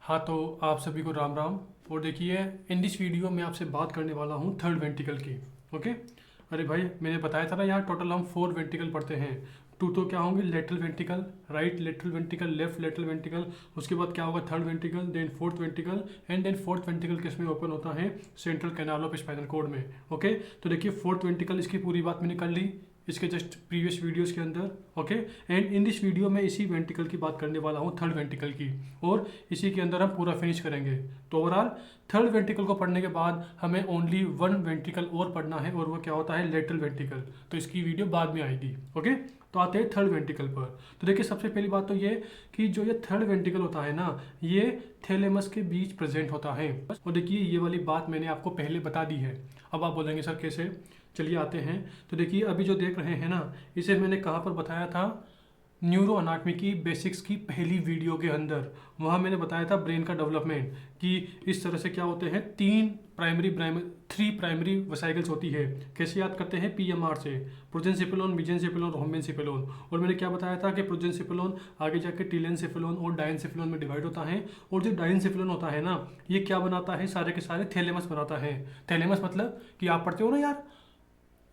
हाँ, तो आप सभी को राम राम। और देखिए, इन दिस वीडियो में आपसे बात करने वाला हूँ थर्ड वेंट्रिकल की। ओके। अरे भाई, मैंने बताया था ना, यहाँ टोटल हम 4 वेंट्रिकल पढ़ते हैं। टू तो क्या होंगे, lateral ventricle, right lateral ventricle, left lateral ventricle. उसके बाद क्या होगा, third ventricle, then fourth ventricle, and then fourth ventricle किसमें ओपन होता है, central canal of spinal cord में। ओके। तो देखिए, फोर्थ वेंट्रिकल, इसकी पूरी बात मैंने कर ली इसके जस्ट प्रीवियस वीडियोस के अंदर। Okay. And in this video में इसी वेंट्रिकल की बात करने वाला हूँ, थर्ड वेंट्रिकल की। और इसी के अंदर हम पूरा फिनिश करेंगे। तो ओवरऑल थर्ड वेंट्रिकल को पढ़ने के बाद हमें ओनली वन वेंट्रिकल और पढ़ना है, और वो क्या होता है, लेटरल वेंट्रिकल। तो इसकी वीडियो बाद में आएगी। ओके। तो आते हैं थर्ड वेंट्रिकल पर। तो देखिए, सबसे पहली बात तो ये कि जो ये थर्ड वेंट्रिकल होता है ना, ये थैलेमस के बीच प्रेजेंट होता है। और देखिए, ये वाली बात मैंने आपको पहले बता दी है। अब आप बोलेंगे सर कैसे, चलिए आते हैं। तो देखिए, अभी जो देख रहे हैं ना, इसे मैंने कहाँ पर बताया था, न्यूरो अनाटमी की बेसिक्स की पहली वीडियो के अंदर। वहाँ मैंने बताया था ब्रेन का डेवलपमेंट, कि इस तरह से क्या होते हैं, थ्री प्राइमरी वेसिकल्स होती है। कैसे याद करते हैं, पीएमआर से, प्रोजेंसिफेलोन, मेसेंसिफेलोन, होमेंसिफेलोन। और मैंने क्या बताया था कि प्रोजेंसिफेलोन आगे जाके टीलेंसिफेलोन और डायंसिफेलोन में डिवाइड होता है। और जो डायंसिफेलोन होता है ना, ये क्या बनाता है, सारे के सारे थैलेमस बनाता है। थैलेमस मतलब कि आप पढ़ते हो ना यार,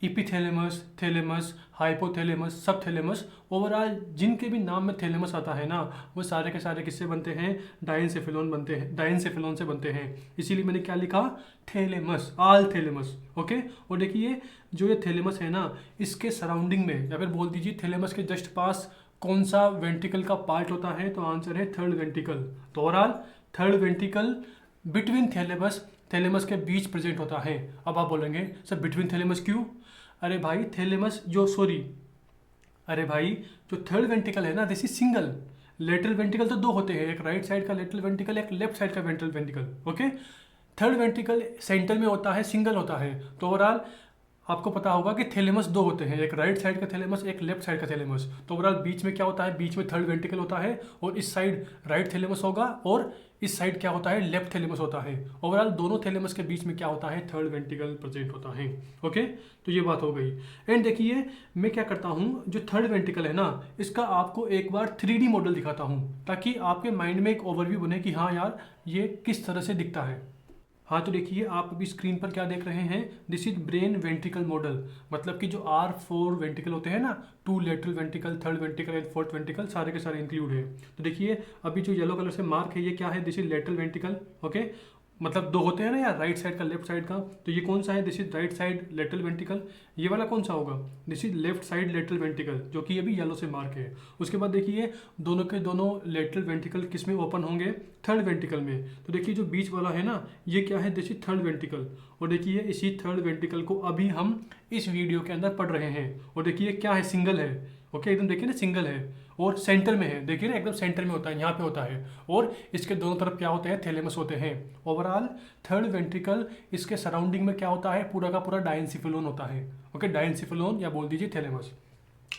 इपीथैलेमस, थैलेमस, हाइपोथैलेमस, सब थैलेमस। ओवरऑल जिनके भी नाम में थैलेमस आता है ना, वो सारे के सारे किससे बनते हैं, डायंसेफेलोन बनते हैं, डायंसेफेलोन से बनते हैं। इसीलिए मैंने क्या लिखा, थैलेमस, आल थैलेमस। ओके। और देखिए, जो ये थैलेमस है ना, इसके सराउंडिंग में, या फिर बोल दीजिए थैलेमस के जस्ट पास कौन सा वेंट्रिकल का पार्ट होता है, तो आंसर है थर्ड वेंट्रिकल। तो overall third ventricle between thalamus, thalamus के बीच प्रेजेंट होता है। अब आप बोलेंगे सर बिटवीन थैलेमस क्यों। अरे भाई, थैलेमस जो सॉरी अरे भाई, जो थर्ड वेंट्रिकल है ना, this is single. Lateral ventricle तो दो होते हैं, एक राइट साइड का लेटरल वेंट्रिकल, एक लेफ्ट साइड का ventral ventricle. Okay. Third ventricle centre में होता है, सिंगल होता है। तो ओवरऑल आपको पता होगा कि थैलेमस दो होते हैं, एक राइट साइड का थैलेमस, एक लेफ्ट साइड का थैलेमस। तो ओवरऑल बीच में क्या होता है, बीच में थर्ड वेंट्रिकल होता है, और इस साइड राइट थैलेमस होगा, और इस साइड क्या होता है, लेफ्ट थैलेमस होता है। ओवरऑल दोनों थैलेमस के बीच में क्या होता है, थर्ड वेंट्रिकल प्रेजेंट होता है। ओके। तो ये बात हो गई। एंड देखिए, मैं क्या करता हूँ, जो थर्ड वेंट्रिकल है ना, इसका आपको एक बार 3D मॉडल दिखाता हूँ, ताकि आपके माइंड में एक ओवरव्यू बने कि हाँ यार, ये किस तरह से दिखता है। हाँ, तो देखिए, आप अभी स्क्रीन पर क्या देख रहे हैं, this is brain ventricle model. मतलब कि जो R4 वेंट्रिकल होते हैं ना, 2 lateral ventricle, third ventricle and fourth ventricle, सारे के सारे इंक्लूड है। तो देखिए, अभी जो येलो कलर से मार्क है, ये क्या है, this is lateral ventricle. Okay. मतलब दो होते हैं ना यार, राइट साइड का, लेफ्ट साइड का। तो ये कौन सा है, this is right side lateral ventricle. ये वाला कौन सा होगा, this is left side lateral ventricle, जो कि अभी येलो से मार्क है। उसके बाद देखिए, दोनों के दोनों लेटरल वेंट्रिकल किस में ओपन होंगे, थर्ड वेंट्रिकल में। तो देखिए, जो बीच वाला है ना, ये क्या है, दिस इज थर्ड वेंट्रिकल। और देखिए, इसी थर्ड वेंट्रिकल को अभी हम इस वीडियो के अंदर पढ़ रहे हैं। और देखिए क्या है, सिंगल है। ओके, एकदम देखिए ना, सिंगल है, और सेंटर में है, देखिए ना, एकदम सेंटर में होता है, यहाँ पे होता है। और इसके दोनों तरफ क्या होते हैं, थैलेमस होते हैं। ओवरऑल थर्ड वेंट्रिकल, इसके सराउंडिंग में क्या होता है, पूरा का पूरा डायंसिफिलोन होता है। ओके, डायंसिफिलोन या बोल दीजिए थैलेमस।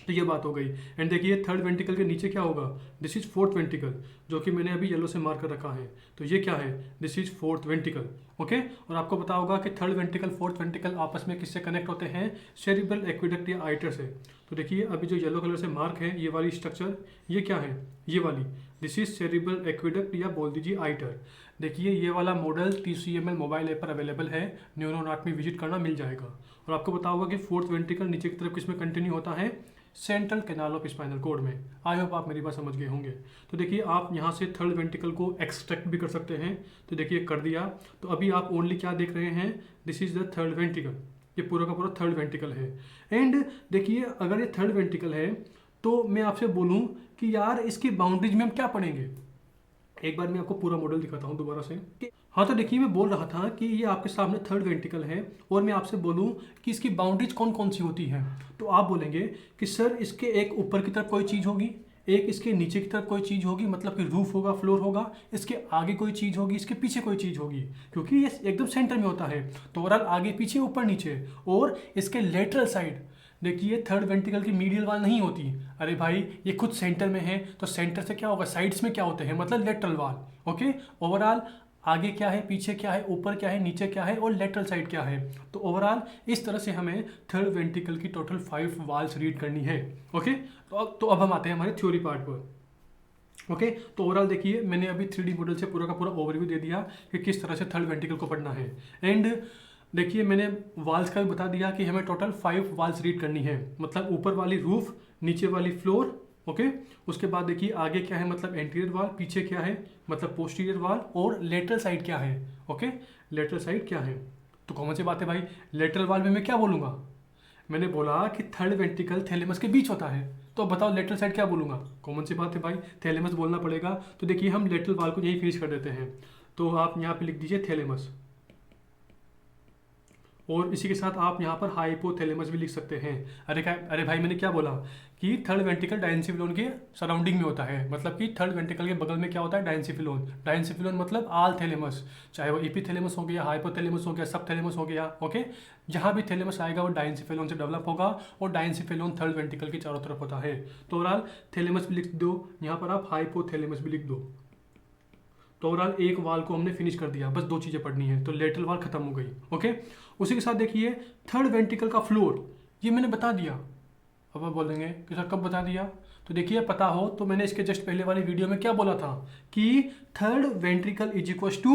तो ये बात हो गई। एंड देखिए, थर्ड वेंट्रिकल के नीचे क्या होगा, दिस इज फोर्थ वेंट्रिकल, जो कि मैंने अभी येलो से मार्क कर रखा है। तो ये क्या है, this is fourth ventricle. Okay. और आपको पता होगा कि थर्ड वेंट्रिकल फोर्थ वेंट्रिकल आपस में किससे कनेक्ट होते हैं, सेरिब्रल एक्विडक्ट या आइटर से। तो देखिए, अभी जो येलो कलर से मार्क है, ये वाली स्ट्रक्चर, ये क्या है, ये वाली, दिस इज सेरिब्रल एक्विडक्ट या बोल दीजिए आइटर। देखिए, ये वाला मॉडल TCML मोबाइल ऐप पर अवेलेबल है, न्यूरो अनाटमी विजिट करना मिल जाएगा। और आपको पता होगा कि फोर्थ वेंट्रिकल नीचे की तरफ किसमें कंटिन्यू होता है, central canal of spinal cord में। आई होप आप मेरी बात समझ गए होंगे। तो देखिए, आप यहाँ से थर्ड वेंट्रिकल को एक्सट्रैक्ट भी कर सकते हैं। तो देखिए, कर दिया। तो अभी आप ओनली क्या देख रहे हैं, this is the third ventricle. ये पूरा का पूरा थर्ड वेंट्रिकल है। एंड देखिए, अगर ये थर्ड वेंट्रिकल है, तो मैं आपसे बोलूँ कि यार, इसकी बाउंड्रीज में हम क्या पढ़ेंगे। एक बार मैं आपको पूरा मॉडल दिखाता हूँ दोबारा से। हाँ, तो देखिए, मैं बोल रहा था कि ये आपके सामने थर्ड वेंट्रिकल है, और मैं आपसे बोलूँ कि इसकी बाउंड्रीज कौन कौन सी होती हैं। तो आप बोलेंगे कि सर, इसके एक ऊपर की तरफ कोई चीज़ होगी, एक इसके नीचे की तरफ कोई चीज़ होगी, मतलब कि रूफ होगा, फ्लोर होगा, इसके आगे कोई चीज़ होगी, इसके पीछे कोई चीज़ होगी, क्योंकि ये एकदम सेंटर में होता है। तो ओवरऑल आगे पीछे ऊपर नीचे। और इसके लेटरल साइड, देखिए, थर्ड वेंट्रिकल की मीडियल वाल नहीं होती। अरे भाई, ये खुद सेंटर में है, तो सेंटर से क्या होगा, साइड्स में क्या होते हैं, मतलब लेटरल वाल। ओके। ओवरऑल आगे क्या है, पीछे क्या है, ऊपर क्या है, नीचे क्या है, और लेटरल साइड क्या है। तो ओवरऑल इस तरह से हमें थर्ड वेंट्रिकल की टोटल 5 वाल्स रीड करनी है। ओके। तो अब हम आते हैं हमारे थ्योरी पार्ट पर। ओके। तो ओवरऑल देखिए मैंने अभी 3D मॉडल से पूरा का पूरा ओवरव्यू दे दिया कि किस तरह से थर्ड वेंट्रिकल को पढ़ना है। एंड देखिए मैंने वाल्स का भी बता दिया कि हमें टोटल 5 वाल्स रीड करनी है, मतलब ऊपर वाली रूफ, नीचे वाली फ्लोर। ओके। उसके बाद देखिए आगे क्या है, मतलब एंटीरियर वाल, पीछे क्या है मतलब पोस्टीरियर वाल, और लेटरल साइड क्या है। ओके, लेटरल साइड क्या है। तो कॉमन सी बात है भाई, लेटरल वाल में मैं क्या बोलूँगा, मैंने बोला कि थर्ड वेंट्रिकल थैलेमस के बीच होता है, तो बताओ लेटरल साइड क्या बोलूँगा। कॉमन सी बात है भाई, थैलेमस बोलना पड़ेगा। तो देखिए हम लेटरल वाल को यही फिनिश कर देते हैं। तो आप यहाँ पे लिख दीजिए थैलेमस, और इसी के साथ आप यहाँ पर हाइपोथैलेमस भी लिख सकते हैं। अरे भाई मैंने क्या बोला कि थर्ड वेंट्रिकल डायंसिफिलोन के सराउंडिंग में होता है, मतलब कि थर्ड वेंट्रिकल के बगल में क्या होता है, डायंसिफिलोन। डायंसिफिलोन मतलब आल थैलेमस, चाहे वो एपिथैलेमस हो गया, हाइपोथैलेमस हो गया, सब थैलेमस हो गया। ओके, जहाँ भी थैलेमस आएगा वो डायंसिफिलोन से डेवलप होगा, और डायंसिफिलोन थर्ड वेंट्रिकल के चारों तरफ होता है। तो ओवरऑल थैलेमस भी लिख दो, यहाँ पर आप हाइपोथैलेमस भी लिख दो। तो ओवरऑल एक वाल को हमने फिनिश कर दिया, बस 2 चीज़ें पढ़नी है, तो लेटरल वाल खत्म हो गई। ओके, उसी के साथ देखिए थर्ड वेंट्रिकल का फ्लोर, ये मैंने बता दिया। अब आप बोलेंगे कि सर कब बता दिया, तो देखिए पता हो तो मैंने इसके जस्ट पहले वाली वीडियो में क्या बोला था कि third ventricle is equal to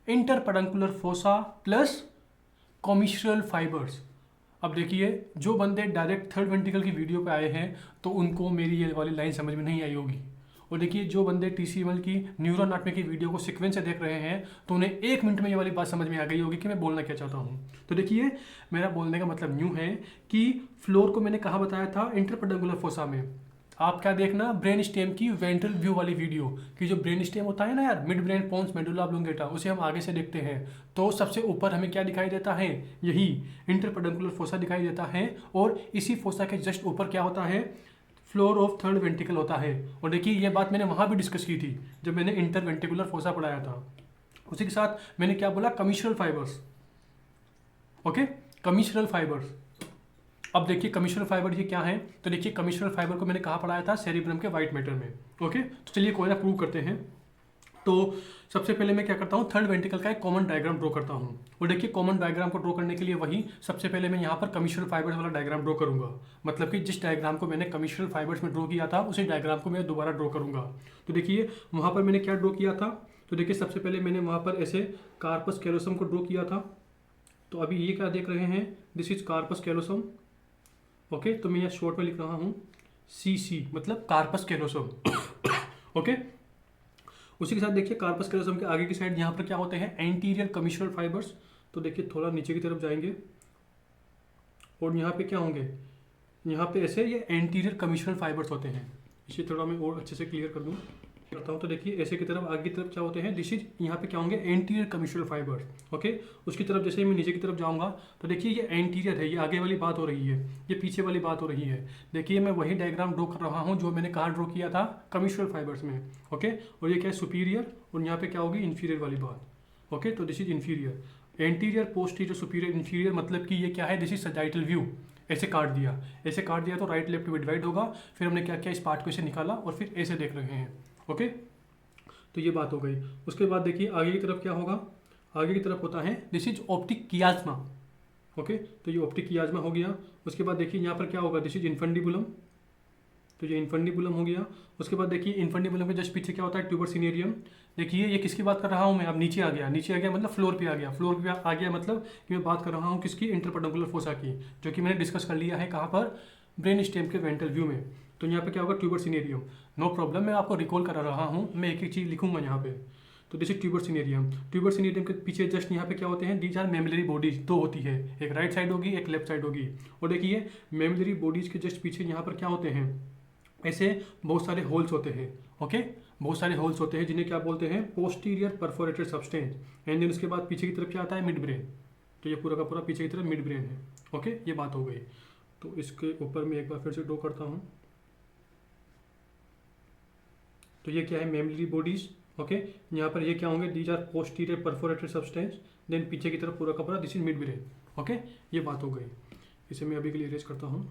interpeduncular fossa plus commissural fibres. अब देखिए जो बंदे डायरेक्ट थर्ड वेंट्रिकल की वीडियो पे आए हैं तो उनको मेरी ये वाली लाइन समझ में नहीं आई होगी, और देखिए जो बंदे TCML की न्यूरो एनाटॉमी की वीडियो को सीक्वेंस से देख रहे हैं तो उन्हें 1 मिनट में ये वाली बात समझ में आ गई होगी कि मैं बोलना क्या चाहता हूँ। तो देखिए मेरा बोलने का मतलब यूँ है कि फ्लोर को मैंने कहाँ बताया था, इंटरपेडंकुलर फोसा में। आप क्या देखना, ब्रेन स्टेम की वेंट्रल व्यू वाली वीडियो कि जो ब्रेन स्टेम होता है ना यार, mid brain pons medulla oblongata, उसे हम आगे से देखते हैं तो सबसे ऊपर हमें क्या दिखाई देता है, यही इंटरपेडंकुलर फोसा दिखाई देता है, और इसी फोसा के जस्ट ऊपर क्या होता है, फ्लोर ऑफ थर्ड वेंट्रिकल होता है। और देखिए ये बात मैंने वहाँ भी डिस्कस की थी जब मैंने इंटरवेंट्रिकुलर फोसा पढ़ाया था। उसी के साथ मैंने क्या बोला, commissural fibres. Okay, commissural fibres. अब देखिए कमिशनल फाइबर ये क्या है, तो देखिए कमिशनल फाइबर को मैंने कहाँ पढ़ाया था, सेरिब्रम के वाइट मैटर में। ओके, तो चलिए कोई ना प्रूव करते हैं। तो सबसे पहले मैं क्या करता हूँ, थर्ड वेंट्रिकल का एक कॉमन डायग्राम ड्रॉ करता हूँ। और देखिए कॉमन डायग्राम को ड्रॉ करने के लिए वही सबसे पहले मैं यहाँ पर कमिशनल फाइबर्स वाला डायग्राम ड्रॉ करूँगा, मतलब कि जिस डायग्राम को मैंने कमिशनल फाइबर्स में ड्रॉ किया था उसी डायग्राम को मैं दोबारा ड्रॉ करूँगा। तो देखिए वहाँ पर मैंने क्या ड्रॉ किया था, तो देखिए सबसे पहले मैंने वहाँ पर ऐसे कार्पस कैलोसम को ड्रॉ किया था। तो अभी ये क्या देख रहे हैं, this is corpus callosum. Okay, तो मैं यहाँ शॉर्ट में लिख रहा हूँ CC, मतलब कार्पस कैलोसम। ओके, उसी के साथ देखिए कार्पस कैलोसम के आगे की साइड यहाँ पर क्या होते हैं, एंटीरियर कमिशनल फाइबर्स। तो देखिए थोड़ा नीचे की तरफ जाएंगे और यहाँ पे क्या होंगे, यहाँ पे ऐसे ये एंटीरियर कमिशनल फाइबर्स होते हैं। इसे थोड़ा मैं और अच्छे से क्लियर कर दूँ करता हूँ। तो देखिए ऐसे की तरफ आगे की तरफ क्या होते हैं, दिस इज यहाँ पे क्या होंगे, एंटीरियर कमिशनल फाइबर्स। ओके, उसकी तरफ जैसे ही मैं नीचे की तरफ जाऊँगा तो देखिए ये एंटीरियर है, ये आगे वाली बात हो रही है, ये पीछे वाली बात हो रही है। देखिए मैं वही डायग्राम ड्रॉ कर रहा हूँ जो मैंने कहाँ ड्रॉ किया था, कमिशनल फाइबर्स में। ओके, और ये क्या है, सुपीरियर, और यहाँ पे क्या होगी, इन्फीरियर वाली बात। ओके, तो this is inferior, anterior, posterior, superior, inferior, मतलब कि ये क्या है, दिस इज सजाइटल व्यू। ऐसे काट दिया, ऐसे काट दिया तो राइट लेफ्ट में डिवाइड होगा। फिर हमने क्या किया, इस पार्ट को ऐसे निकाला और फिर ऐसे देख रहे हैं। ओके, तो ये बात हो गई। उसके बाद देखिए आगे की तरफ क्या होगा, आगे की तरफ होता है this is optic chiasma. Okay, तो ये ऑप्टिक कियाज्मा हो गया। उसके बाद देखिए यहाँ पर क्या होगा, दिस इज इन्फंडिबुलम, तो ये इन्फंडिबुलम हो गया। उसके बाद देखिए इन्फंडिबुलम के जस्ट पीछे क्या होता है, ट्यूबर सिनेरियम। देखिए ये किसकी बात कर रहा हूँ मैं, अब नीचे आ गया, नीचे आ गया मतलब फ्लोर पे आ गया, फ्लोर पे आ गया मतलब कि मैं बात कर रहा हूँ किसकी, इंटरपेडंकुलर फोसा की, जो कि मैंने डिस्कस कर लिया है कहाँ पर, ब्रेन स्टेम के वेंट्रल व्यू में। तो यहाँ पे क्या होगा, ट्यूबर सिनेरियम। नो प्रॉब्लम, मैं आपको रिकॉल करा रहा हूँ, मैं एक एक चीज़ लिखूंगा यहाँ पे। तो दिस इज ट्यूबर सिनेरियम। ट्यूबर सिनेरियम के पीछे जस्ट यहाँ पे क्या होते हैं, दीज आर मेमलरी बॉडीज, 2 होती है, एक राइट साइड होगी एक लेफ्ट साइड होगी। और देखिए मेमलरी बॉडीज के जस्ट पीछे यहाँ पर क्या होते हैं, ऐसे बहुत सारे होल्स होते हैं। ओके, बहुत सारे होल्स होते हैं जिन्हें क्या बोलते हैं, posterior perforated substance. And then उसके बाद पीछे की तरफ क्या आता है, मिड ब्रेन। तो ये पूरा का पूरा पीछे की तरफ मिड ब्रेन है। ओके, ये बात हो गई। तो इसके ऊपर मैं एक बार फिर से ड्रॉ करता हूँ। तो ये क्या है, मेमलरी बॉडीज। ओके, यहाँ पर ये क्या होंगे, these are posterior perforated substance. Then पीछे की तरफ पूरा का पूरा this is mid brain. Okay, ये बात हो गई। इसे मैं अभी के लिए इरेज करता हूँ।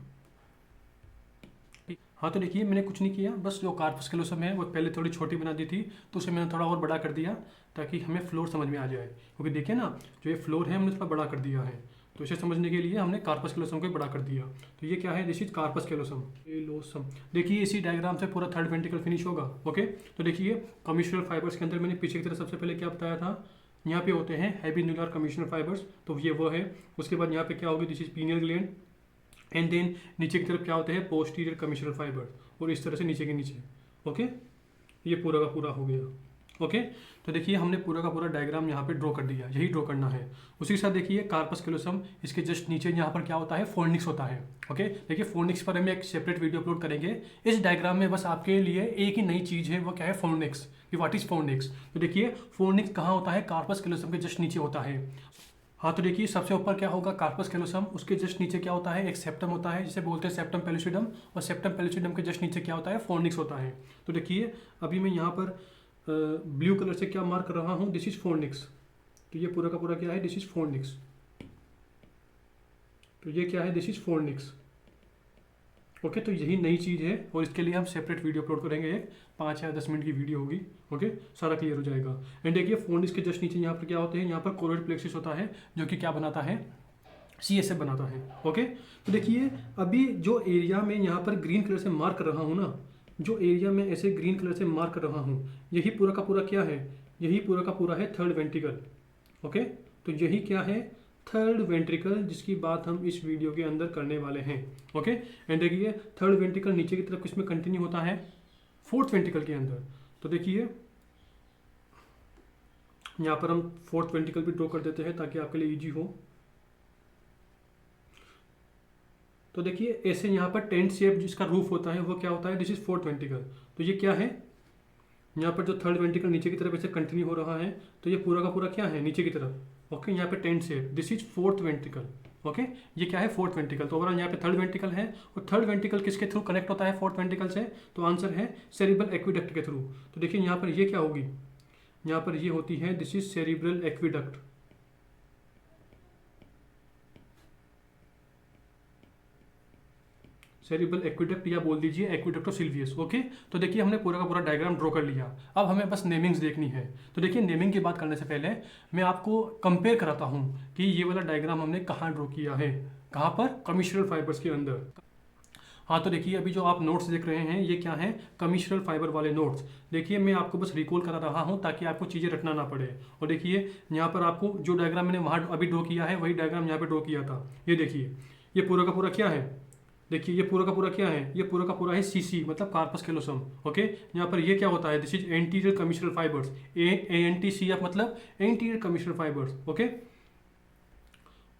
हाँ, तो देखिए मैंने कुछ नहीं किया, बस जो कार्पस कैलोसम है वो पहले थोड़ी छोटी बना दी थी, तो उसे मैंने थोड़ा और बड़ा कर दिया ताकि हमें फ्लोर समझ में आ जाए। क्योंकि देखिए ना, जो ये फ्लोर है हमने थोड़ा बड़ा कर दिया है। तो इसे समझने के लिए हमने कार्पस कैलोसम को बड़ा कर दिया। तो ये क्या है, this is corpus callosum. Callosum देखिए इसी डायग्राम से पूरा थर्ड वेंट्रिकल फिनिश होगा। ओके, तो देखिए कमिश्नल फाइबर्स के अंदर मैंने पीछे की तरफ सबसे पहले क्या बताया था, यहाँ पे होते हैं हैवी न्यूक्लियर कमिश्नल फाइबर्स, तो ये वो है। उसके बाद यहाँ पे क्या होगी, this is pineal gland, and then नीचे की तरफ क्या होते हैं, पोस्टीरियर कमिश्नल फाइबर, और इस तरह से नीचे के नीचे। ओके, ये पूरा का पूरा हो गया। ओके, तो देखिए हमने पूरा का पूरा डायग्राम यहाँ पे ड्रॉ कर दिया, यही ड्रॉ करना है। उसी के साथ देखिए कार्पस कैलोसम, इसके जस्ट नीचे यहाँ पर क्या होता है, फोर्निक्स होता है। ओके, देखिए फोर्निक्स पर हम एक सेपरेट वीडियो अपलोड करेंगे। इस डायग्राम में बस आपके लिए एक ही नई चीज़ है, वो क्या है, फोर्निक्स, कि व्हाट इज फोर्निक्स। तो देखिए फोर्निक्स कहाँ होता है, कार्पस कैलोसम के जस्ट नीचे होता है। हाँ, तो देखिए सबसे ऊपर क्या होगा, कार्पस कैलोसम, उसके जस्ट नीचे क्या होता है, एक सेप्टम होता है जिसे बोलते हैं सेप्टम पेलुसिडम, और सेप्टम पेलुसिडम के जस्ट नीचे क्या होता है, फोर्निक्स होता है। तो देखिए अभी मैं यहाँ पर ब्लू कलर से क्या मार्क कर रहा हूँ, दिस इज फोर्निक्स। तो ये पूरा का पूरा क्या है, दिस इज फोर्निक्स। तो ये क्या है, दिस इज फोर्निक्स। ओके, तो यही नई चीज़ है, और इसके लिए हम सेपरेट वीडियो अपलोड करेंगे, 5 या 10 मिनट की वीडियो होगी। ओके, सारा क्लियर हो जाएगा। एंड देखिए फोर्निक्स के जस्ट नीचे यहाँ पर क्या होते हैं, यहाँ पर कोरोइड प्लेक्सिस होता है, जो कि क्या बनाता है, CSF बनाता है। ओके, तो देखिए अभी जो एरिया में यहाँ पर ग्रीन कलर से मार्क कर रहा हूँ ना, जो एरिया में ऐसे ग्रीन कलर से मार्क कर रहा हूँ, यही पूरा का पूरा क्या है, यही पूरा का पूरा है थर्ड वेंट्रिकल। ओके, तो यही क्या है, थर्ड वेंट्रिकल, जिसकी बात हम इस वीडियो के अंदर करने वाले हैं। ओके, एंड देखिए थर्ड वेंट्रिकल नीचे की तरफ किसमें कंटिन्यू होता है, फोर्थ वेंट्रिकल के अंदर। तो देखिए यहाँ पर हम फोर्थ वेंट्रिकल भी ड्रॉ कर देते हैं ताकि आपके लिए ईजी हो। तो देखिए ऐसे यहाँ पर टेंट शेप जिसका रूफ होता है वो क्या होता है, दिस इज फोर्थ वेंट्रिकल। तो ये क्या है, यहाँ पर जो थर्ड वेंट्रिकल नीचे की तरफ ऐसे कंटिन्यू हो रहा है, तो ये पूरा का पूरा क्या है, नीचे की तरफ। ओके, यहाँ पे tent shape, this is fourth ventricle. Okay, ये क्या है, फोर्थ वेंट्रिकल। तो ओवरऑल यहाँ पे थर्ड वेंट्रिकल है, और थर्ड वेंट्रिकल किसके थ्रू कनेक्ट होता है फोर्थ वेंट्रिकल से, तो आंसर है सेरिब्रल एक्विडक्ट के थ्रू। तो देखिए यहाँ पर ये क्या होगी, यहाँ पर ये होती है, this is cerebral aqueduct. Cerebral aqueduct, या बोल दीजिए एक्विडक्टो सिल्वियस। ओके, तो देखिए हमने पूरा का पूरा डायग्राम ड्रॉ कर लिया। अब हमें बस नेमिंग्स देखनी है। तो देखिए नेमिंग की बात करने से पहले मैं आपको कंपेयर कराता हूँ कि ये वाला डायग्राम हमने कहाँ ड्रॉ किया है, कहाँ पर, कमिश्नल फाइबर्स के अंदर। हाँ, तो देखिए अभी जो आप नोट्स देख रहे हैं ये क्या है, कमिश्नल फाइबर वाले नोट्स। देखिए मैं आपको बस रिकॉल करा रहा हूँ ताकि आपको चीज़ें रटना ना पड़े। और देखिए यहाँ पर आपको जो डायग्राम मैंने वहाँ अभी ड्रॉ किया है वही डायग्राम यहाँ पे ड्रॉ किया था। ये देखिए ये पूरा का पूरा क्या है, देखिए ये पूरा का पूरा क्या है, ये पूरा का पूरा है CC, मतलब कार्पस कैलोसम। ओके, यहाँ पर ये क्या होता है, this is anterior commissural fibres, ANTCF मतलब एंटीरियर कमिश्नल फाइबर्स। ओके,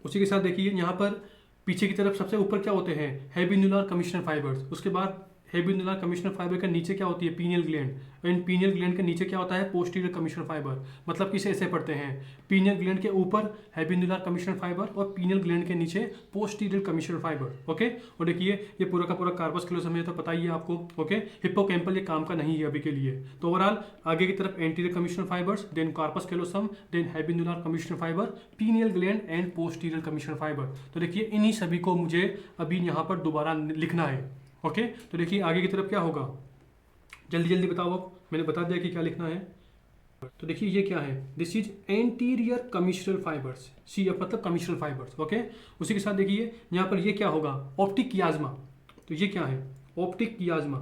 उसी के साथ देखिए यहाँ पर पीछे की तरफ सबसे ऊपर क्या होते हैं, हैबिनुलर कमिश्नल फाइबर्स। उसके बाद हैबिनुलर कमिश्नल फाइबर के नीचे क्या होती है, pineal gland, and pineal gland के नीचे क्या होता है, पोस्टीरियर कमिश्नल फाइबर। मतलब किसे ऐसे पढ़ते हैं, पीनियल ग्लैंड के ऊपर हैबिनुलर कमिश्नल फाइबर, और पीनियल ग्लैंड के नीचे पोस्टीरियर कमिश्नल फाइबर। ओके, और देखिए ये पूरा का पूरा कार्पस कैलोसम है, तो पता ही है आपको। ओके, हिप्पोकैम्पल ये काम का नहीं है अभी के लिए। तो ओवरऑल आगे की तरफ anterior commissural fibres, then corpus callosum, then habenular commissural fibre, pineal gland and posterior commissural fibre. तो देखिए इन्हीं सभी को मुझे अभी यहाँ पर दोबारा लिखना है। ओके, तो देखिए आगे की तरफ क्या होगा, जल्दी जल्दी बताओ। अब मैंने बता दिया कि क्या लिखना है। तो देखिए ये क्या है, this is anterior commissural fibres, CF मतलब कमिश्नल फाइबर्स। ओके, उसी के साथ देखिए यहाँ पर ये क्या होगा, ऑप्टिक कियाज्मा। तो ये क्या है, ऑप्टिक कियाज्मा।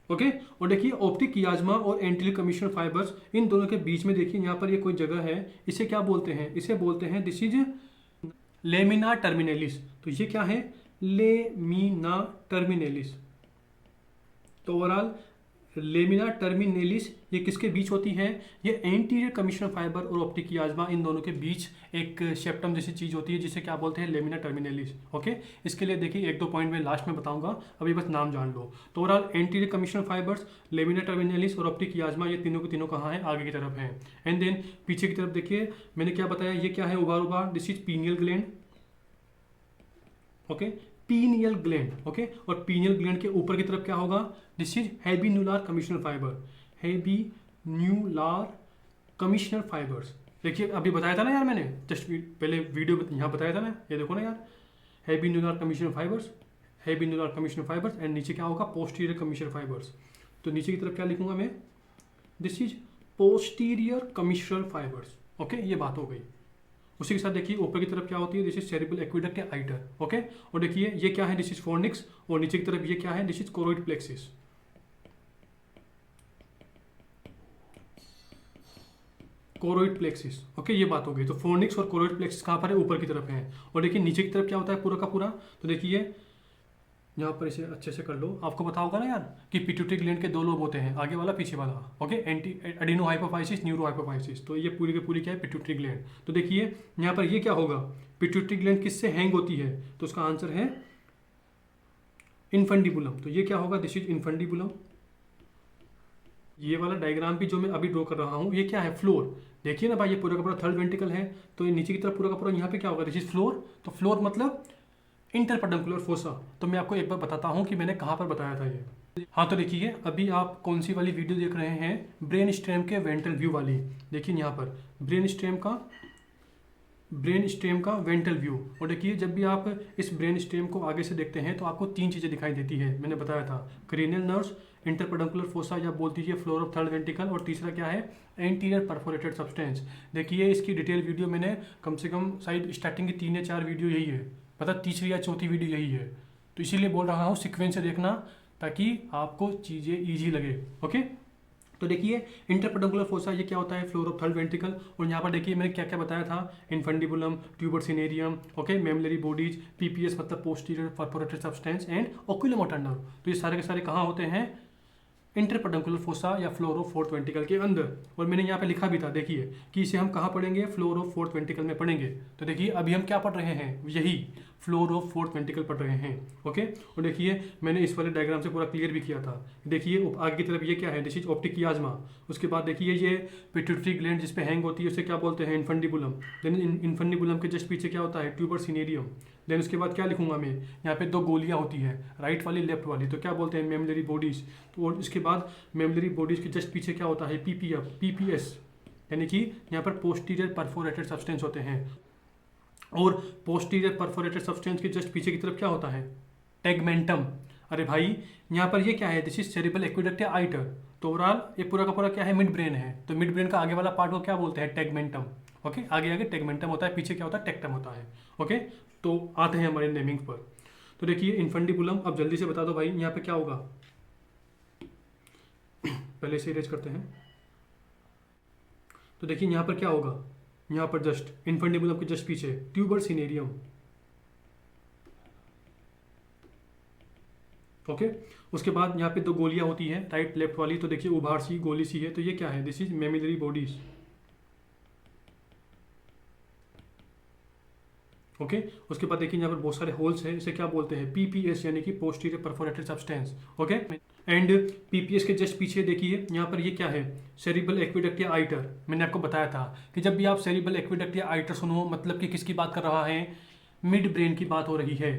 ओके, और देखिए ऑप्टिक कियाज्मा और एंटीरियर कमिश्नल फाइबर्स, इन दोनों के बीच में देखिए यहाँ पर ये कोई जगह है, इसे क्या बोलते हैं, इसे बोलते हैं दिस इज लेमिना टर्मिनेलिस। तो ये क्या है, लेमिना टर्मिनेलिस। तो ओवरऑल लेमिना टर्मिनेलिस ये किसके बीच होती है, ये एंटीरियर कमिश्नल फाइबर और ऑप्टिक कियाज्मा, इन दोनों के बीच एक सेप्टम जैसी चीज होती है जिसे क्या बोलते हैं, लेमिना टर्मिनेलिस। ओके, इसके लिए देखिए 1-2 पॉइंट मैं लास्ट में बताऊंगा, अभी बस नाम जान लो। तो overall anterior commissural fibres, lamina टर्मिनेलिस और ऑप्टिक कियाज्मा, ये तीनों के तीनों कहाँ है, आगे की तरफ है। एंड देन पीछे की तरफ देखिए मैंने क्या बताया, ये क्या है, उबार उबार, this is pineal gland. Okay, pineal gland. Okay, और पीनियल ग्लैंड के ऊपर की तरफ क्या होगा, this is हैबिनुलर commissural fibre, हैबिनुलर कमिश्नल fibres. देखिए अभी बताया था ना यार, मैंने जस्ट पहले वीडियो यहाँ बताया था ना, ये देखो ना यार, हैबिनुलर कमिश्नल फाइबर्स, हैबिनुलर कमिश्नल फाइबर्स, एंड नीचे क्या होगा, पोस्टीरियर कमिश्नल फाइबर्स। तो नीचे की तरफ क्या लिखूंगा मैं, this is posterior commissural fibres. Okay, ये बात हो गई। उसी के साथ देखिए ऊपर की तरफ क्या होती है, दिस इज सेरिब्रल एक्विडक्ट या आइटर, ओके। और देखिए ये क्या है, दिस इज फोर्निक्स, और नीचे की तरफ ये क्या है, this is choroid plexus. Choroid plexus, okay, ये बात हो गई। तो फोर्निक्स और कोरोइड प्लेक्सिस कहाँ पर है, ऊपर की तरफ है। और देखिए नीचे की तरफ क्या होता है पूरा का पूरा, तो देखिए यहाँ पर इसे अच्छे से कर लो, आपको पता होगा ना यार कि पिट्यूटरी ग्लैंड के दो लोब होते हैं, आगे वाला पीछे वाला, okay, anti adeno hypophysis, neuro hypophysis. तो ये पूरी की पूरी क्या है, पिट्यूटरी ग्लैंड। तो देखिए यहाँ पर ये क्या होगा, पिट्यूटरी ग्लैंड किससे हैंग होती है, तो उसका आंसर है इनफंडिबुलम। तो ये क्या होगा, दिस इज इनफंडिबुलम। ये वाला डायग्राम भी जो मैं अभी ड्रॉ कर रहा हूँ, ये क्या है, फ्लोर। देखिए ना भाई, ये पूरा का पूरा थर्ड वेंटिकल है, तो ये नीचे की तरफ पूरा का पूरा यहाँ पे क्या होगा, दिस इज फ्लोर। तो फ्लोर मतलब इंटरपेडंकुलर फोसा। तो मैं आपको एक बार बताता हूँ कि मैंने कहाँ पर बताया था ये। हाँ, तो देखिए अभी आप कौन सी वाली वीडियो देख रहे हैं, ब्रेन स्टेम के वेंट्रल व्यू वाली। देखिए यहाँ पर ब्रेन स्टेम का वेंट्रल व्यू। और देखिए जब भी आप इस ब्रेन स्टेम को आगे से देखते हैं तो आपको तीन चीज़ें दिखाई देती है, मैंने बताया था, क्रेनियल नर्व्स, इंटरपेडंकुलर फोसा या बोल दीजिए फ्लोर ऑफ थर्ड वेंट्रिकल, और तीसरा क्या है, एंटीरियर परफोरेटेड सब्सटेंस। देखिए इसकी डिटेल वीडियो मैंने कम से कम शायद स्टार्टिंग की 3 या 4 वीडियो यही है, मतलब तीसरी या चौथी वीडियो यही है। तो इसीलिए बोल रहा हूँ सीक्वेंस से देखना, ताकि आपको चीज़ें ईजी लगे, ओके। तो देखिए इंटरपेडंकुलर फोसा ये क्या होता है, फ्लोर ऑफ थर्ड वेंट्रिकल। और यहाँ पर देखिए मैंने क्या क्या बताया था, infundibulum, tuber cinereum, okay, mammillary bodies, PPS मतलब posterior perforated substance, and oculomotor nerve. तो ये सारे के सारे कहाँ होते हैं, इंटरपेडंकुलर फोसा या फ्लोर ऑफ फोर्थ वेंट्रिकल के अंदर। और मैंने यहाँ पे लिखा भी था, देखिए कि इसे हम कहाँ पढ़ेंगे, फ्लोर ऑफ फोर्थ वेंट्रिकल में पढ़ेंगे। तो देखिए अभी हम क्या पढ़ रहे हैं, यही फ्लोर ऑफ फोर्थ वेंट्रिकल पढ़ रहे हैं, ओके। और देखिए मैंने इस वाले डायग्राम से पूरा क्लियर भी किया था। देखिए आगे की तरफ ये क्या है, दिस इज ऑप्टिक कियाज्मा। उसके बाद देखिए ये पिट्यूटरी ग्लैंड जिस पे हैंग होती है उसे क्या बोलते हैं, इनफंडिबुलम। देन इनफंडिबुलम के जस्ट पीछे क्या होता है, ट्यूबर सिनेरियम। देन उसके बाद क्या लिखूंगा मैं, यहाँ पे 2 गोलियाँ होती है, राइट वाली लेफ्ट वाली, तो क्या बोलते हैं, मेमलरी बॉडीज। तो और इसके बाद मेमलरी बॉडीज के जस्ट पीछे क्या होता है, पीपीएस, यानी कि यहाँ पर पोस्टीरियर परफोरेटेड सब्सटेंस होते हैं। और पोस्टीरियर परफोरेटेड सब्सटेंस के जस्ट पीछे की तरफ क्या होता है, टेगमेंटम। अरे भाई यहाँ पर ये क्या है, दिस इज सेरिब्रल एक्विडक्ट या आइटर। तो ओवरऑल ये पूरा का पूरा क्या है, मिड ब्रेन है। तो मिड ब्रेन का आगे वाला पार्ट को क्या बोलते हैं, टेगमेंटम, ओके। आगे आगे टेगमेंटम होता है, पीछे क्या होता है, टेक्टम होता है, ओके। तो आते हैं हमारे नेमिंग पर। तो देखिए इनफंडिबुलम, अब जल्दी से बता दो भाई यहाँ पे क्या होगा, पहले से इरेज करते हैं। तो देखिए यहाँ पर क्या होगा, यहाँ पर जस्ट इनफंडिबुलम के जस्ट पीछे ट्यूबर सिनेरियम, ओके। उसके बाद यहाँ पे 2 गोलियां होती है, राइट लेफ्ट वाली। तो देखिए उभार सी गोली सी है, तो ये क्या है, this is mammillary bodies, okay. उसके बाद देखिए यहाँ पर बहुत सारे होल्स हैं, इसे क्या बोलते हैं, पीपीएस, यानी कि posterior perforated substance, okay. And PPS के जस्ट पीछे देखिए यहाँ पर ये क्या है, सेरिब्रल एक्विडक्ट या आइटर। मैंने आपको बताया था कि जब भी आप सेरिब्रल एक्विडक्ट या आइटर सुनो, मतलब कि किसकी बात कर रहा है, मिड ब्रेन की बात हो रही है।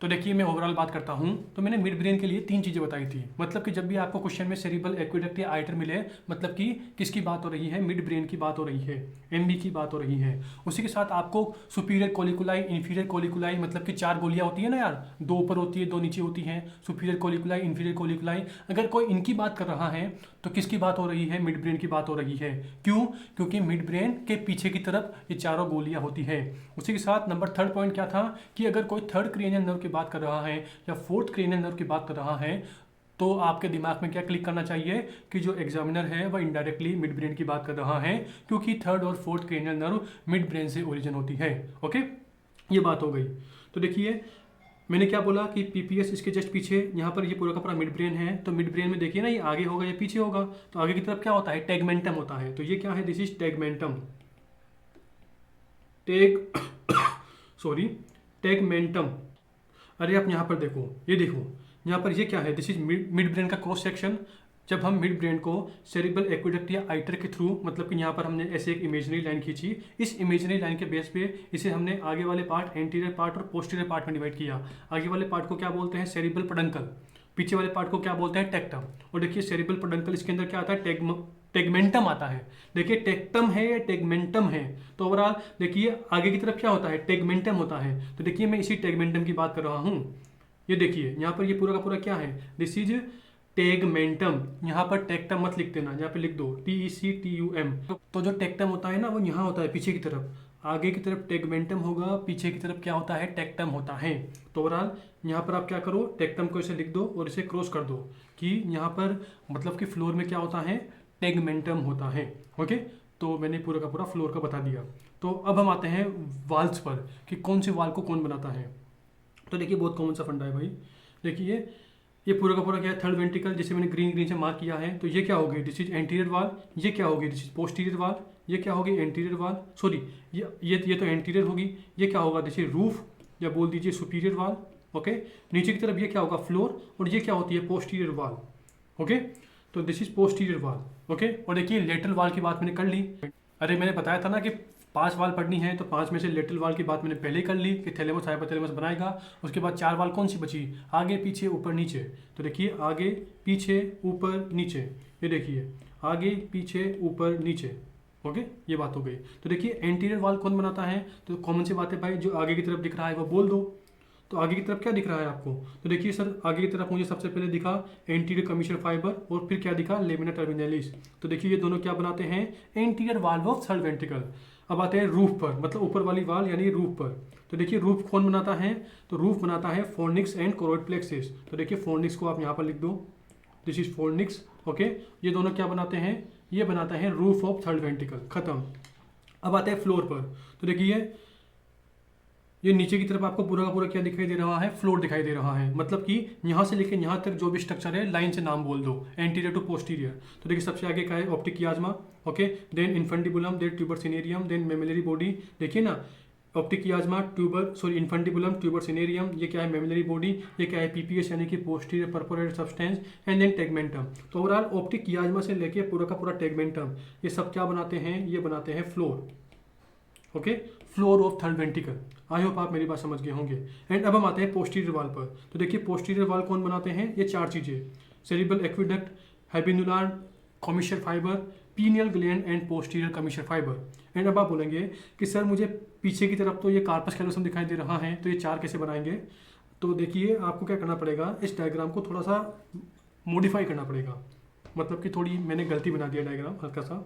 तो देखिए मैं ओवरऑल बात करता हूँ, तो मैंने मिड ब्रेन के लिए 3 चीज़ें बताई थी। मतलब कि जब भी आपको क्वेश्चन में सेरिब्रल एक्विडक्ट या आइटर मिले, मतलब कि किसकी बात हो रही है, मिड ब्रेन की बात हो रही है, एमबी की बात हो रही है। उसी के साथ आपको सुपीरियर कोलिकुलाई, इंफीरियर कोलिकुलाई, मतलब कि 4 गोलियाँ होती है ना यार, 2 ऊपर होती है 2 नीचे होती हैं, सुपीरियर कोलिकुलाई, इंफीरियर कोलिकुलाई। अगर कोई इनकी बात कर रहा है तो किसकी बात हो रही है, मिड ब्रेन की बात हो रही है। क्यों, क्योंकि मिड ब्रेन के पीछे की तरफ ये 4 गोलियाँ होती है। उसी के साथ नंबर 3rd पॉइंट क्या था, कि अगर कोई थर्ड क्रेनियल नर्व की बात कर रहा है या फोर्थ क्रेनियल नर्व की बात कर रहा है, तो आपके दिमाग में क्या क्लिक करना चाहिए कि जो एग्जामिनर है वह इनडायरेक्टली मिड ब्रेन की बात कर रहा है, क्योंकि थर्ड और fourth cranial nerve mid brain से ओरिजिन होती है, ओके। ये बात हो गई। तो देखिए मैंने क्या बोला कि पीपीएस इसके जस्ट पीछे, यहाँ पर ये पूरा का पूरा मिड ब्रेन है। तो मिड ब्रेन में देखिए ना, ये आगे होगा या पीछे होगा, तो आगे की तरफ क्या होता है, टेगमेंटम होता है। तो ये क्या है, दिस इज टेगमेंटम, टेगमेंटम। अरे आप यहाँ पर देखो, ये देखो यहाँ पर ये क्या है, दिस इज मिड ब्रेन का क्रॉस सेक्शन। जब हम मिड ब्रेन को सेरिब्रल एक्विडक्ट या आइटर के थ्रू, मतलब कि यहाँ पर हमने ऐसे एक इमेजनरी लाइन खींची, इस इमेजनरी लाइन के बेस पे इसे हमने आगे वाले पार्ट, एंटीरियर पार्ट और पोस्टीरियर पार्ट में डिवाइड किया। आगे वाले पार्ट को क्या बोलते हैं, सेरिब्रल पेडंकल, पीछे वाले पार्ट को क्या बोलते हैं, टेक्टम। और देखिए सेरिब्रल पेडंकल, इसके अंदर क्या आता है, टेगमेंटम आता है। देखिए टेक्टम है या टेगमेंटम है, तो ओवरऑल देखिए आगे की तरफ क्या होता है, टेगमेंटम होता है। तो देखिए मैं इसी टेगमेंटम की बात कर रहा हूँ। ये देखिए यहाँ पर ये पूरा का पूरा क्या है, दिस इज टेगमेंटम। यहाँ पर टेक्टम मत लिख देना, यहाँ पे लिख दो TECTUM। तो जो टेक्टम होता है ना, वो यहाँ होता है पीछे की तरफ। आगे की तरफ टेगमेंटम होगा, पीछे की तरफ क्या होता है, टेक्टम होता है। तो ओवरऑल यहाँ पर आप क्या करो, टेक्टम को इसे लिख दो और इसे क्रॉस कर दो कि यहाँ पर मतलब कि फ्लोर में क्या होता है, टेगमेंटम होता है। ओके, तो मैंने पूरा का पूरा फ्लोर का बता दिया। तो अब हम आते हैं वाल्स पर कि कौन सी वाल को कौन बनाता है। तो देखिए बहुत कॉमन सा फंडा है भाई। देखिए ये पूरा का पूरा क्या है, थर्ड वेंट्रिकल, जिसे मैंने ग्रीन ग्रीन से मार्क किया है। तो ये क्या होगी, दिस इज एंटीरियर वाल, ये क्या होगी, दिस इज पोस्टीरियर वाल, ये क्या होगी, एंटीरियर वाल, सॉरी ये तो एंटीरियर होगी, ये क्या होगा, दिस इज रूफ या बोल दीजिए सुपीरियर वाल। ओके, नीचे की तरफ ये क्या होगा, फ्लोर, और ये क्या होती है, पोस्टीरियर वाल। ओके, तो दिस इज पोस्टीरियर वाल। ओके, और देखिए लेटरल वाल की बात मैंने कर ली। अरे मैंने बताया था ना कि 5 वाल पढ़नी है, तो 5 में से लेटरल वाल की बात मैंने पहले ही कर ली कि थैलेमस हाइपोथैलेमस बनाएगा। उसके बाद 4 वाल कौन सी बची, आगे पीछे ऊपर नीचे। तो देखिए आगे पीछे ऊपर नीचे, ये देखिए आगे पीछे ऊपर नीचे। ओके, ये बात हो गई। तो देखिए एंटीरियर वाल कौन बनाता है, तो कॉमन सी बात है भाई, जो आगे की तरफ दिख रहा है वो बोल दो। तो आगे की तरफ क्या दिख रहा है आपको, तो देखिए सर आगे की तरफ मुझे सबसे पहले दिखा एंटीरियर कमीशन फाइबर, और फिर क्या दिखा, लेमिना टर्मिनलिस। तो देखिए ये दोनों क्या बनाते हैं, anterior valve of third ventricle. अब आते हैं रूफ पर, मतलब ऊपर वाली वाल यानी रूफ पर। तो देखिए रूफ कौन बनाता है, तो रूफ बनाता है फोर्निक्स एंड कोरोइड प्लेक्सिस। तो देखिए फोर्निक्स को आप यहाँ पर लिख दो, दिस इज फोर्निक्स। ओके, ये दोनों क्या बनाते हैं, ये बनाता है रूफ ऑफ थर्ड वेंट्रिकल। खत्म। अब आते हैं फ्लोर पर। तो देखिए ये नीचे की तरफ आपको पूरा का पूरा क्या दिखाई दे रहा है, फ्लोर दिखाई दे रहा है। मतलब कि यहाँ से लेकर यहाँ तक जो भी स्ट्रक्चर है लाइन से नाम बोल दो, एंटीरियर टू पोस्टीरियर। तो देखिए सबसे आगे क्या है, optic chiasma. Okay, then infundibulum, then tuber cinereum, then mammillary body. देखिए ना, optic chiasma, tuber sorry infundibulum, tuber cinereum, ये क्या है, मेमिलरी बॉडी, ये क्या है, पीपीएस यानी कि posterior perforated substance, and then tegmentum. तो ओवरऑल ऑप्टिक कियाज्मा से लेके पूरा का पूरा टेगमेंटम, ये सब क्या बनाते हैं, ये बनाते हैं floor. Okay, floor of third ventricle. I hope आप मेरी बात समझ गए होंगे। एंड अब हम आते हैं पोस्टीरियर वाल पर। तो देखिए पोस्टीरियर वाल कौन बनाते हैं, ये 4 चीज़ें, cerebral aqueduct, habenular commissure fibre, pineal gland and posterior commissure fibre. And अब आप बोलेंगे कि सर मुझे पीछे की तरफ तो ये कार्पस कैलोसम दिखाई दे रहा है, तो ये 4 कैसे बनाएंगे। तो देखिए आपको क्या करना पड़ेगा, इस डायग्राम को थोड़ा सा मॉडिफाई करना पड़ेगा। मतलब कि थोड़ी मैंने गलती बना दिया डायग्राम हल्का सा।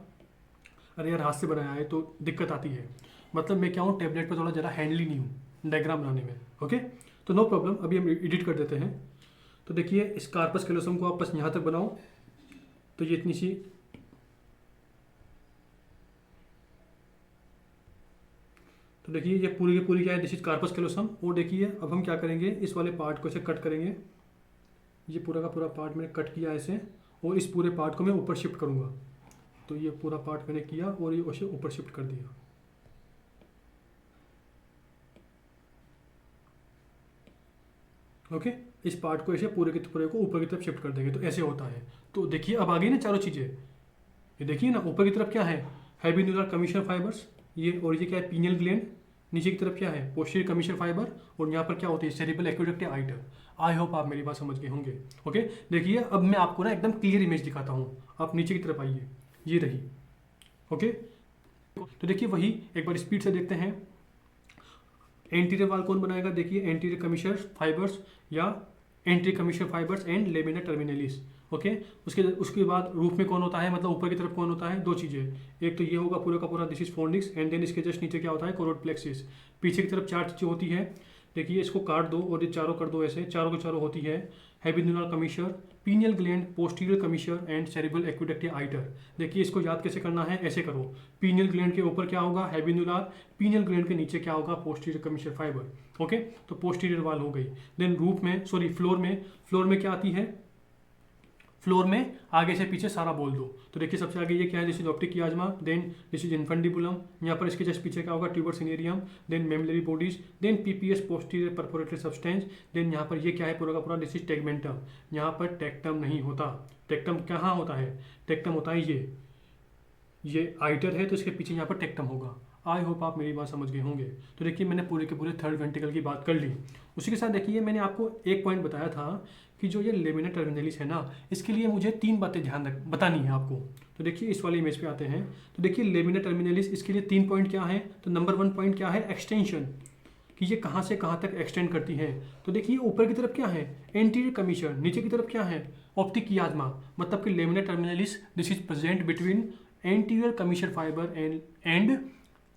अरे यार हाथ से बनाया है तो दिक्कत आती है। मतलब मैं क्या हूँ, टैबलेट पर थोड़ा ज़्यादा हैंडली नहीं हूँ डायग्राम बनाने में। ओके, तो नो प्रॉब्लम, अभी हम एडिट कर देते हैं। तो देखिए इस कार्पस कैलोसम को आप बस यहाँ तक बनाओ। तो ये इतनी सी, तो देखिए ये पूरी की पूरी क्या है, दिस इज कार्पस कैलोसम। और देखिए अब हम क्या करेंगे, इस वाले पार्ट को ऐसे कट करेंगे। ये पूरा का पूरा पार्ट मैंने कट किया ऐसे, और इस पूरे पार्ट को मैं ऊपर शिफ्ट करूँगा। तो ये पूरा पार्ट मैंने किया और ये उसे ऊपर शिफ्ट कर दिया। ओके, इस पार्ट को ऐसे पूरे के पूरे को ऊपर की तरफ शिफ्ट कर देंगे, तो ऐसे होता है। तो देखिए अब आ गई ना चारों चीज़ें। ये देखिए ना, ऊपर की तरफ क्या है, हैबिनुलर कमीशन फाइबर्स, ये, और ये क्या है, पीनियल ग्लैंड। नीचे की तरफ क्या है, पोस्टीरियर कमीशन फाइबर, और यहाँ पर क्या होती है, सेरिब्रल एक्विडक्ट या आइटर। आई होप आप मेरी बात समझ गए होंगे। ओके, देखिए अब मैं आपको ना एकदम क्लियर इमेज दिखाता हूँ। आप नीचे की तरफ आइए, ये रही। ओके, तो देखिए वही एक बार स्पीड से देखते हैं। एंटीरियर वाल कौन बनाएगा, देखिए एंटीरियर कमीशर फाइबर्स या anterior commissure fibres and lamina terminalis. Okay, उसके बाद रूफ में कौन होता है, मतलब ऊपर की तरफ कौन होता है, 2 चीज़ें, एक तो ये होगा पूरा का पूरा, this is fornix, and then इसके जस्ट नीचे क्या होता है, कोरोइड प्लेक्सिस। पीछे की तरफ 4 चीज़ें होती है। देखिए इसको काट दो और ये चारों कर दो ऐसे, चारों के चारों होती है habenular commissure, pineal gland, posterior commissure and cerebral aqueduct या आइटर। देखिए इसको याद कैसे करना है, ऐसे करो, पीनियल ग्लैंड के ऊपर क्या होगा, हैबिनुलर, पीनियल ग्लैंड के नीचे क्या होगा, पोस्टीरियर कमीशर फाइबर। ओके, तो पोस्टीरियर वाल हो गई। देन रूफ में, सॉरी फ्लोर में क्या आती है, फ्लोर में आगे से पीछे सारा बोल दो। तो देखिए सबसे आगे ये क्या है, this is optic chiasma, then this is infundibulum, यहाँ पर इसके जस्ट पीछे क्या होगा, tuber cinereum, then mammillary bodies, then PPS posterior perforated substance, then यहाँ पर ये क्या है पूरा का पूरा, दिस इज टेगमेंटम। यहाँ पर टेक्टम नहीं होता, टेक्टम कहाँ होता है, टेक्टम होता है ये आइटर है तो इसके पीछे यहाँ पर टेक्टम होगा। आई होप आप मेरी बात समझ गए होंगे। तो देखिए मैंने पूरे के पूरे थर्ड वेंट्रिकल की बात कर ली। उसी के साथ देखिए मैंने आपको एक पॉइंट बताया था कि जो ये लेमिना टर्मिनलिस है ना, इसके लिए मुझे 3 बातें बतानी है आपको। तो देखिए इस वाले इमेज पे आते हैं। तो देखिए लेमिना टर्मिनलिस, इसके लिए 3 पॉइंट क्या है। तो नंबर 1 पॉइंट क्या है, एक्सटेंशन, कि ये कहाँ से कहाँ तक एक्सटेंड करती है। तो देखिए ऊपर की तरफ क्या है, एंटीरियर कमीशन, नीचे की तरफ क्या है, ऑप्टिक कियाज्मा, मतलब कि lamina terminalis this is present between anterior commission fibre and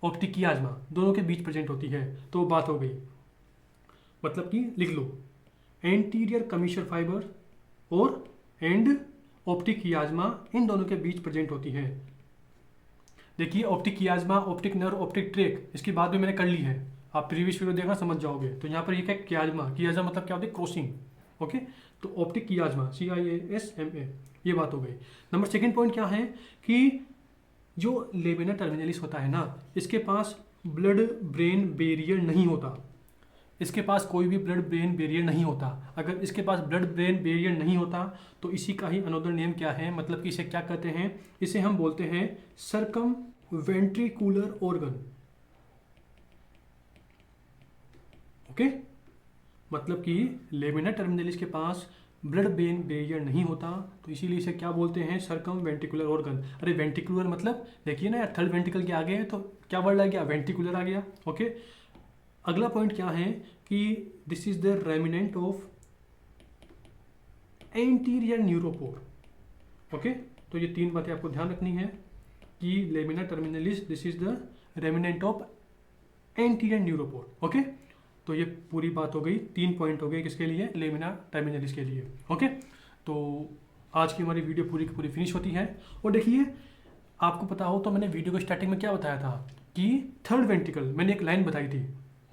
optic chiasma दोनों के बीच प्रेजेंट होती है। तो वो बात हो गई, मतलब कि लिख लो एंटीरियर कमीशर फाइबर और एंड ऑप्टिक कियाज्मा इन दोनों के बीच प्रेजेंट होती है। देखिए optic chiasma, optic nerve, optic tract, इसकी बात भी मैंने कर ली है, आप प्रीवियस वीडियो देखना समझ जाओगे। तो यहाँ पर ये क्या कियाज्मा, कियाज्मा मतलब क्या होता है क्रॉसिंग, ओके। तो ऑप्टिक कियाज्मा CIASMA, ये बात हो गई। नंबर सेकंड पॉइंट क्या है कि जो लेमिना टर्मिनलिस होता है ना, इसके पास ब्लड ब्रेन बैरियर नहीं होता, इसके पास कोई भी ब्लड ब्रेन बैरियर नहीं होता। अगर इसके पास ब्लड ब्रेन बैरियर नहीं होता तो इसी का ही अनदर नेम क्या है, मतलब कि इसे क्या कहते हैं, इसे हम बोलते हैं सर्कम वेंट्रिकुलर ऑर्गन, ओके। मतलब कि लेमिना टर्मिनलिस के पास ब्लड ब्रेन बैरियर नहीं होता, तो इसीलिए इसे क्या बोलते हैं, सर्कम वेंट्रिकुलर ऑर्गन। अरे वेंट्रिकुलर मतलब देखिए ना यार, थर्ड वेंट्रिकल के आगे है तो क्या वर्ड आ गया, वेंट्रिकुलर आ गया, ओके। अगला पॉइंट क्या है कि this is the remnant of anterior neuropore, okay. तो ये तीन बातें आपको ध्यान रखनी है कि lamina terminalis this is the remnant of anterior neuropore, okay. तो ये पूरी बात हो गई, 3 पॉइंट हो गए किसके लिए, लेमिना टर्मिनलिस के लिए, ओके। तो आज की हमारी वीडियो पूरी की पूरी फिनिश होती है। और देखिए आपको पता हो तो मैंने वीडियो को स्टार्टिंग में क्या बताया था कि थर्ड वेंट्रिकल, मैंने एक लाइन बताई थी,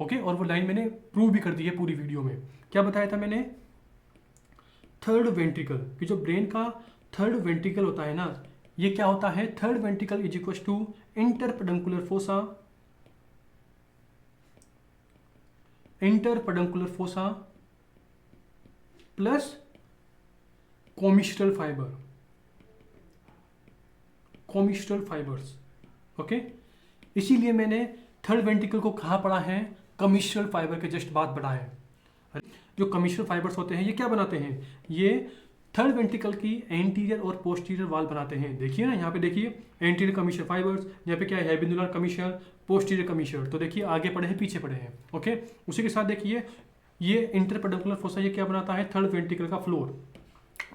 ओके। और वो लाइन मैंने प्रूव भी कर दी है पूरी वीडियो में। क्या बताया था मैंने, थर्ड वेंट्रिकल कि जो ब्रेन का थर्ड वेंट्रिकल होता है ना, ये क्या होता है, third ventricle is equal to interpeduncular fossa, interpeduncular fossa plus commissural fibre, commissural fibres, okay. इसीलिए मैंने थर्ड वेंट्रिकल को कहाँ पढ़ा है, कमिस्ट्रल फाइबर के जस्ट बाद पढ़ा है। जो कमिस्ट्रल फाइबर्स होते हैं ये क्या बनाते हैं, ये थर्ड वेंट्रिकल की एंटीरियर और पोस्टीरियर वाल बनाते हैं। देखिए ना यहाँ पे, देखिए एंटीरियर कमिश्चर फाइबर्स, यहाँ पे क्या है, हेबिनुलर कमिश्चर, पोस्टीरियर कमिश्चर। तो देखिए आगे पड़े हैं पीछे पड़े हैं, ओके। उसी के साथ देखिए ये इंटरपेडंकुलर फोसा, ये क्या बनाता है, थर्ड वेंट्रिकल का फ्लोर,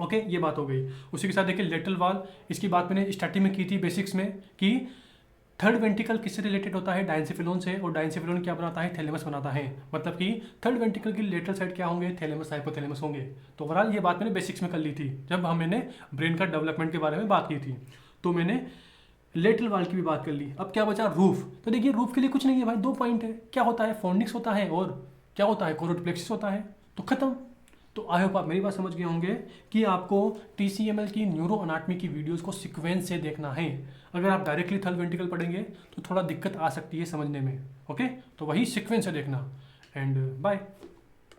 ओके। ये बात हो गई। उसी के साथ देखिए लेटरल वाल, इसकी बात मैंने स्टार्टिंग में की थी बेसिक्स में कि थर्ड वेंट्रिकल किससे रिलेटेड होता है, डायंसिफिलोन से, और डायंसिफिलोन क्या बनाता है, थैलेमस बनाता है। मतलब कि थर्ड वेंट्रिकल की लेटरल साइड क्या होंगे, थैलेमस हाइपोथैलेमस होंगे। तो ओवरऑल ये बात मैंने बेसिक्स में कर ली थी जब मैंने ब्रेन का डेवलपमेंट के बारे में बात की थी। तो मैंने लेटरल वाल की भी बात कर ली। अब क्या बचा, रूफ। तो देखिए रूफ के लिए कुछ नहीं है भाई, 2 पॉइंट है, क्या होता है, फोर्निक्स होता है और क्या होता है, कोरोइड प्लेक्सिस होता है, तो खत्म। तो आई होप आप मेरी बात समझ गए होंगे कि आपको TCML की न्यूरो अनाटमी की वीडियोस को सीक्वेंस से देखना है। अगर आप डायरेक्टली थर्ड वेंट्रिकल पढ़ेंगे तो थोड़ा दिक्कत आ सकती है समझने में, ओके। तो वही सीक्वेंस से देखना। And bye.